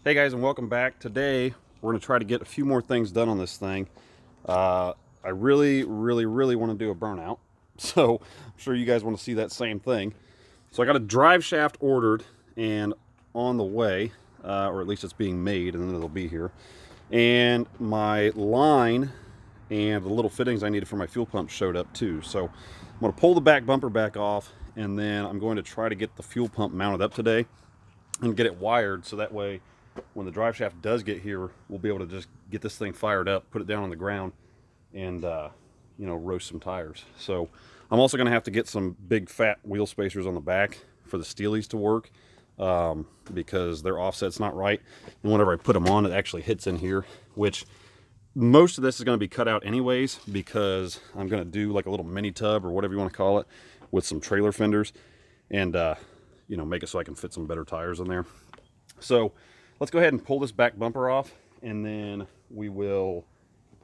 Hey guys, and welcome back. Today we're going to try to get a few more things done on this thing. I really want to do a burnout, so I'm sure you guys want to see that same thing. So I got a drive shaft ordered and on the way, or at least it's being made, and then it'll be here. And my line and the little fittings I needed for my fuel pump showed up too. So I'm going to pull the back bumper back off, and then I'm going to try to get the fuel pump mounted up today and get it wired so that way when the drive shaft does get here, we'll be able to just get this thing fired up, put it down on the ground, and roast some tires. So I'm also going to have to get some big fat wheel spacers on the back for the Steelies to work, because their offset's not right, and whenever I put them on, it actually hits in here, which most of this is going to be cut out anyways, because I'm going to do like a little mini tub or whatever you want to call it with some trailer fenders, and make it so I can fit some better tires in there. So let's go ahead and pull this back bumper off, and then we will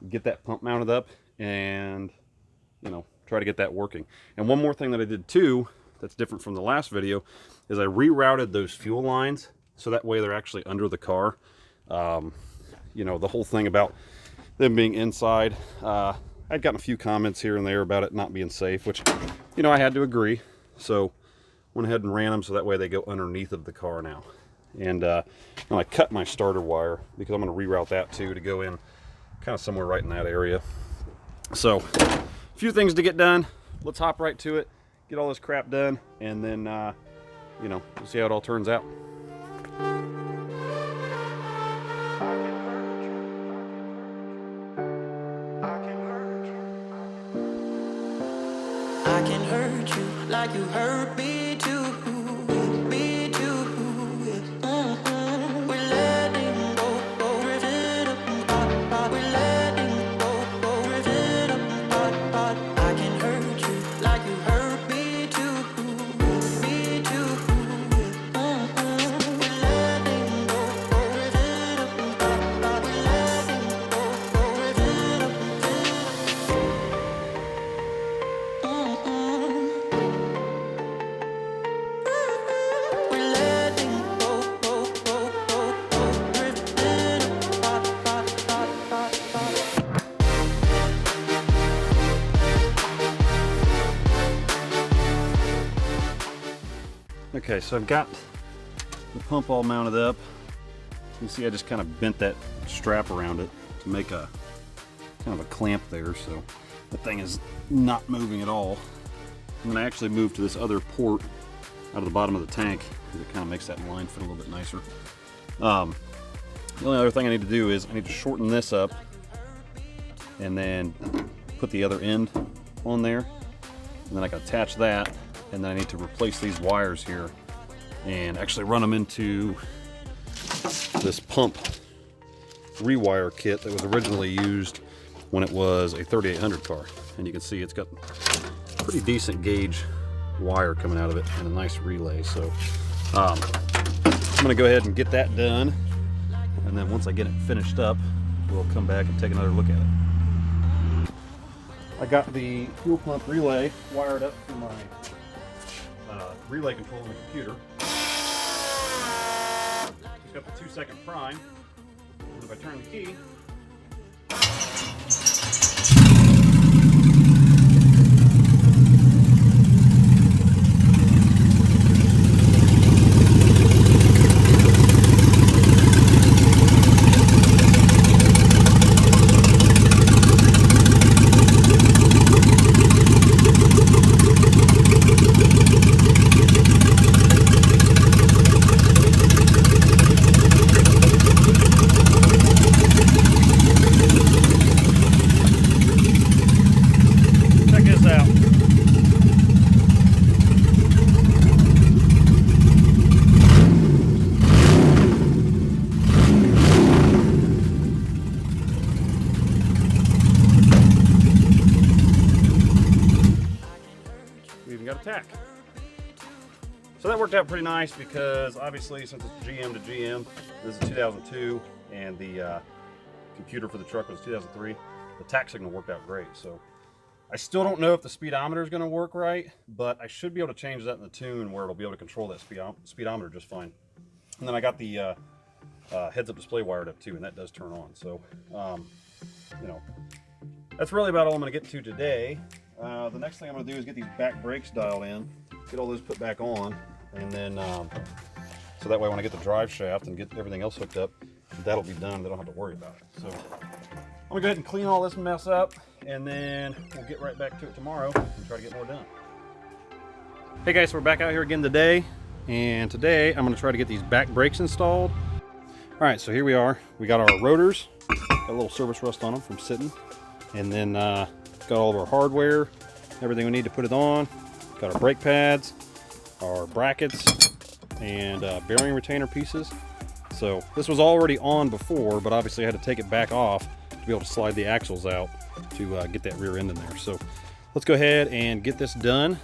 get that pump mounted up and try to get that working. And one more thing that I did too that's different from the last video is I rerouted those fuel lines so that way they're actually under the car. The whole thing about them being inside, I'd gotten a few comments here and there about it not being safe, which I had to agree, so went ahead and ran them so that way they go underneath of the car now. And I cut my starter wire because I'm going to reroute that too to go in kind of somewhere right in that area. So a few things to get done. Let's hop right to it, get all this crap done, and then we'll see how it all turns out. I can hurt you like you hurt me too. Me too. We're letting go, drifting apart. We're letting go, drifting apart. I can hurt you like you hurt me too. Me too. We're letting go, drifting apart. We're letting go, drifting apart. Okay, so I've got the pump all mounted up. You see I just kind of bent that strap around it to make a kind of a clamp there, so the thing is not moving at all. I'm going to actually move to this other port out of the bottom of the tank because it kind of makes that line fit a little bit nicer. The only other thing I need to do is I need to shorten this up and then put the other end on there, and then I can attach that, and then I need to replace these wires here and actually run them into this pump rewire kit that was originally used when it was a 3800 car. And you can see it's got pretty decent gauge wire coming out of it and a nice relay. So I'm gonna go ahead and get that done, and then once I get it finished up, we'll come back and take another look at it. I got the fuel pump relay wired up to my relay control on the computer. Just got the 2-second prime, and if I turn the key, check this out. We even got a tack. So that worked out pretty nice because obviously since it's GM to GM, this is 2002 and the computer for the truck was 2003, the tack signal worked out great. So I still don't know if the speedometer is going to work right, but I should be able to change that in the tune where it'll be able to control that speedometer just fine. And then I got the heads-up display wired up too, and that does turn on. So, you know, that's really about all I'm going to get to today. The next thing I'm going to do is get these back brakes dialed in, get all those put back on, and then so that way when I get the drive shaft and get everything else hooked up, that'll be done. They don't have to worry about it. So I'm going to go ahead and clean all this mess up, and then we'll get right back to it tomorrow and try to get more done. Hey guys, so we're back out here again today, and today I'm going to try to get these back brakes installed. All right, so here we are. We got our rotors, got a little service rust on them from sitting, and then got all of our hardware, everything we need to put it on. Got our brake pads, our brackets, and bearing retainer pieces. So this was already on before, but obviously I had to take it back off to be able to slide the axles out to get that rear end in there. So let's go ahead and get this done.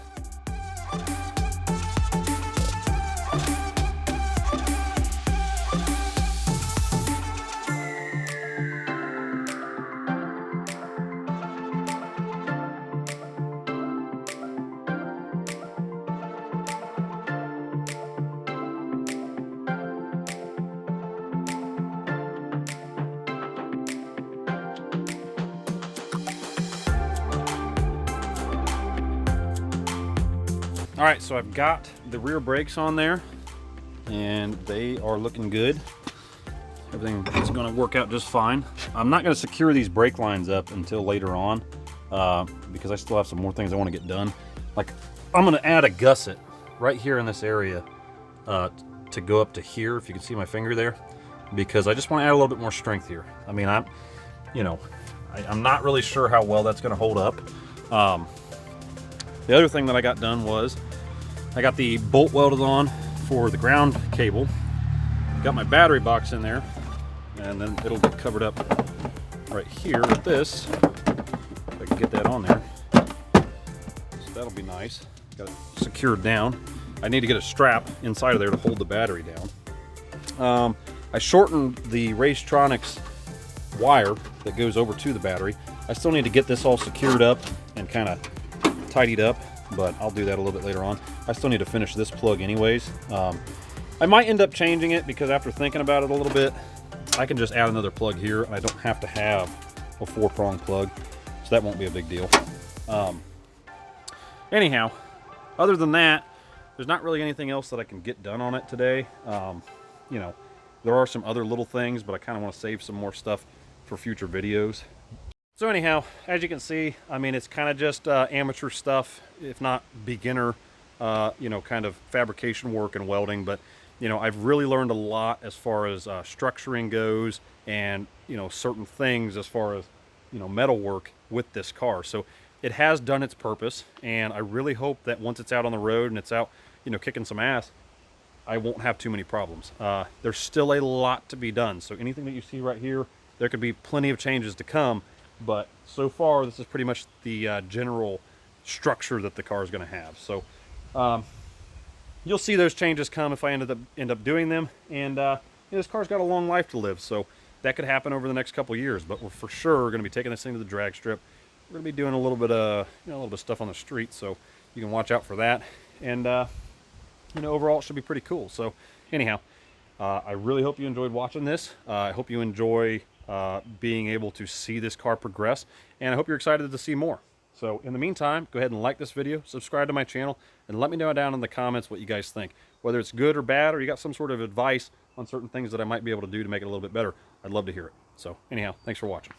All right, so I've got the rear brakes on there, and they are looking good. Everything is going to work out just fine. I'm not going to secure these brake lines up until later on because I still have some more things I want to get done. Like, I'm going to add a gusset right here in this area to go up to here, if you can see my finger there, because I just want to add a little bit more strength here. I mean, I'm not really sure how well that's going to hold up. The other thing that I got done was I got the bolt welded on for the ground cable. Got my battery box in there, and then it'll get covered up right here with this. If I can get that on there. So that'll be nice. Got it secured down. I need to get a strap inside of there to hold the battery down. I shortened the Racetronics wire that goes over to the battery. I still need to get this all secured up and kind of tidied up, but I'll do that a little bit later on. I still need to finish this plug anyways. I might end up changing it because after thinking about it a little bit, I can just add another plug here and I don't have to have a 4-prong plug, so that won't be a big deal. Anyhow, other than that, there's not really anything else that I can get done on it today. You know, there are some other little things, but I kind of want to save some more stuff for future videos. So anyhow, as you can see, I mean, it's kind of just amateur stuff, if not beginner, you know, kind of fabrication work and welding. But, you know, I've really learned a lot as far as structuring goes and, you know, certain things as far as, you know, metal work with this car. So it has done its purpose, and I really hope that once it's out on the road and it's out, you know, kicking some ass, I won't have too many problems. There's still a lot to be done. So anything that you see right here, there could be plenty of changes to come. But so far, this is pretty much the general structure that the car is going to have. So you'll see those changes come if I end up doing them. And you know, this car's got a long life to live, so that could happen over the next couple years. But we're for sure going to be taking this thing to the drag strip. We're going to be doing a little bit of stuff on the street, so you can watch out for that. And you know, overall, it should be pretty cool. So anyhow, I really hope you enjoyed watching this. I hope you enjoy being able to see this car progress, and I hope you're excited to see more. So in the meantime, go ahead and like this video, subscribe to my channel, and let me know down in the comments what you guys think. Whether it's good or bad, or you got some sort of advice on certain things that I might be able to do to make it a little bit better, I'd love to hear it. So anyhow, thanks for watching.